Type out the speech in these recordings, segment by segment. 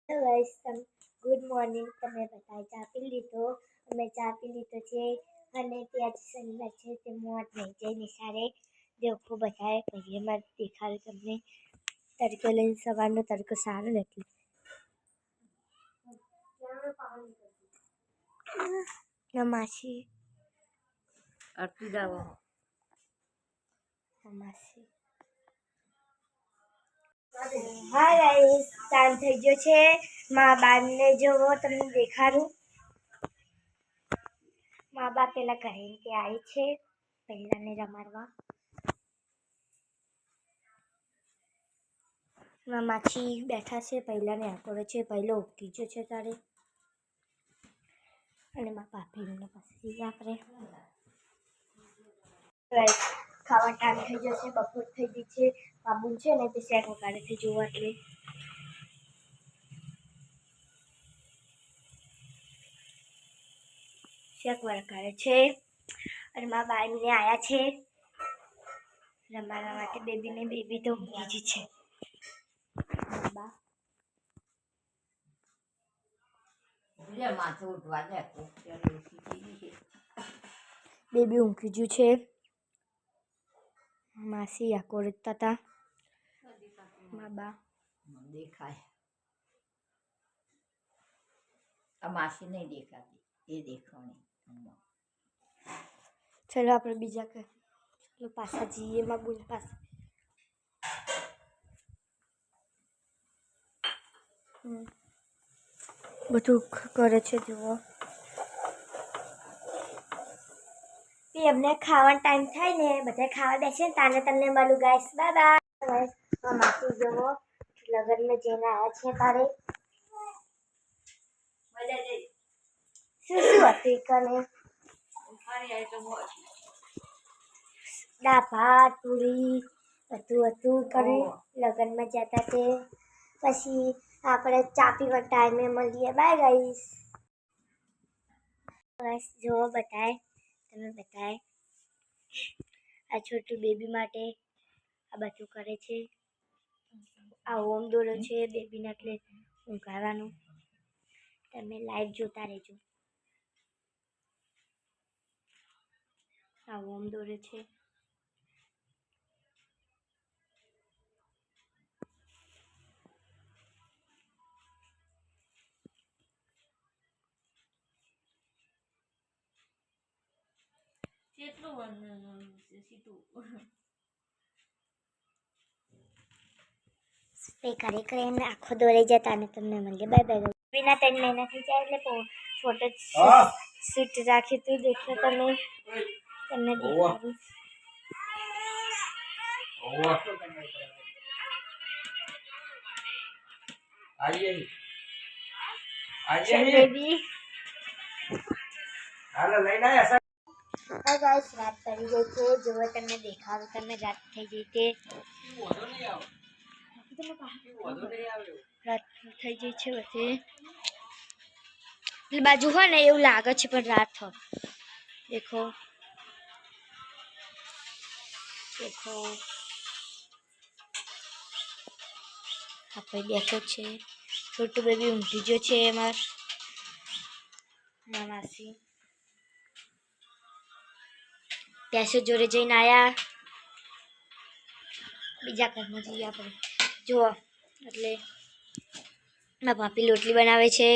Hello guys, good morning. તમે બતાય ચા પી લીધો? અમે ચા પી લીધો છે અને ત્યાં શનિવાર છે તે મોત નહીં જાય નિશાળે દેખો બતાય પછી એમાં દેખાડે તમને તડકો લઈને સવારનો તડકો સારો નથી. માસી આરતી જાવો માસી હા ગાઈસ, ટાઈમ થઈ ગયો છે. મા બાને જોવો તમને દેખાડું. મા બાપ પેલા ઘરે તે આવી છે પહેલાને રમાડવા. માછી બેઠા છે પહેલાને આકોરે છે. પહેલો ઉઠી ગયો છે તારે અને મા ભાભીને પછી આપણે ખાવા ટાઈમ થઈ જશે. બપોર થઈ ગઈ છે. બાબુ છે ને તે શેક વગાડેથી જોવા એટલે શેક વગાડે છે અને મારા બાઈને આયા છે રમાડવા માટે. બેબી તો બીજી છે. બેબી ઊંઘી ગયું છે. માસી આકો રખતા હતા. મા બા દેખાય આ માસી નહીં દેખાતી એ દેખાણી. ચલો આપણે બીજા ચલો પાછા જઈએ માં બોલ પાસે. બધું કરે છે જુઓ. એમને ખાવાનો ટાઈમ થાય ને બધા ખાવા બેસે ને તાને તમને મળું ગાઈસ. Bye bye. માસી જુઓ લગનમાં જઈને આવ્યા છે તારે શું હતું કને દાળ ભાત પૂરી હતું કરે લગ્નમાં જતા તે. પછી આપણે ચા પીવા ટાઈમે મળીએ. Bye guys. બસ જુઓ બતાય તમે બતાય આ છોટું બેબી માટે આ બધું કરે છે. આ હોમ દોરો છે બેબીને એટલે ઊંઘાડવાનું. તમે લાઈવ જોતા રહેજો. આ હોમ દોરે છે. તે કરે કરીને આખો દોરાઈ જતા ને તમને મળીએ. Bye bye. વિના 3 મહિના થઈ જાય એટલે ફોટો શૂટ રાખી તું દેખો તમે તમને દેખાડું. બેબી હાલો લઈને આયા. હા ગાઈસ, રાત પડી ગઈ છે. જો તમને દેખાડું તમે રાત થઈ ગઈ છે. રાત થઈ ગઈ છે વચ્ચે બાજુ હોય ને એવું લાગે છે પણ રાત હોય. દેખો દેખો આપણે બેઠો છે. છોટું બેબી ઊંઘી ગયો છે. એમાં માસી પેસે જોડે જઈને આયા. બીજા ઘરમાં જઈએ આપણે. જુઓ એટલે મારા ભાભી રોટલી બનાવે છે.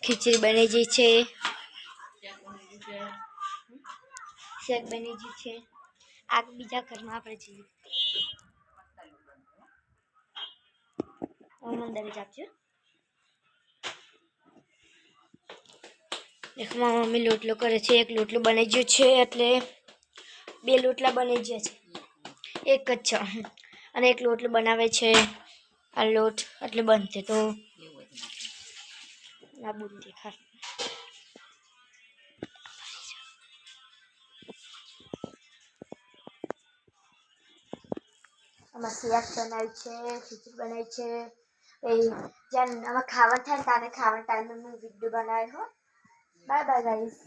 ખીચડી બની ગઈ છે. શેક બની ગઈ છે. આ બીજા ઘરમાં આપણે જઈએ. અંદર જ આપજો. દેખો મારી મમ્મી લોટલો કરે છે. એક લોટલો બની ગયો છે એટલે 2 લોટલા બની ગયા છે. એક જ છે અને એક લોટલો બનાવે છે. આ લોટ એટલે બનશે તો આ બુન દેખાડ. આમાં શેક બનાવી છે. ખીચડી બનાવી છે. જ્યાં આમાં ખાવા થાય તારે ખાવા ટાઈમે હું વિડીયો બનાવ્યો. Bye bye guys.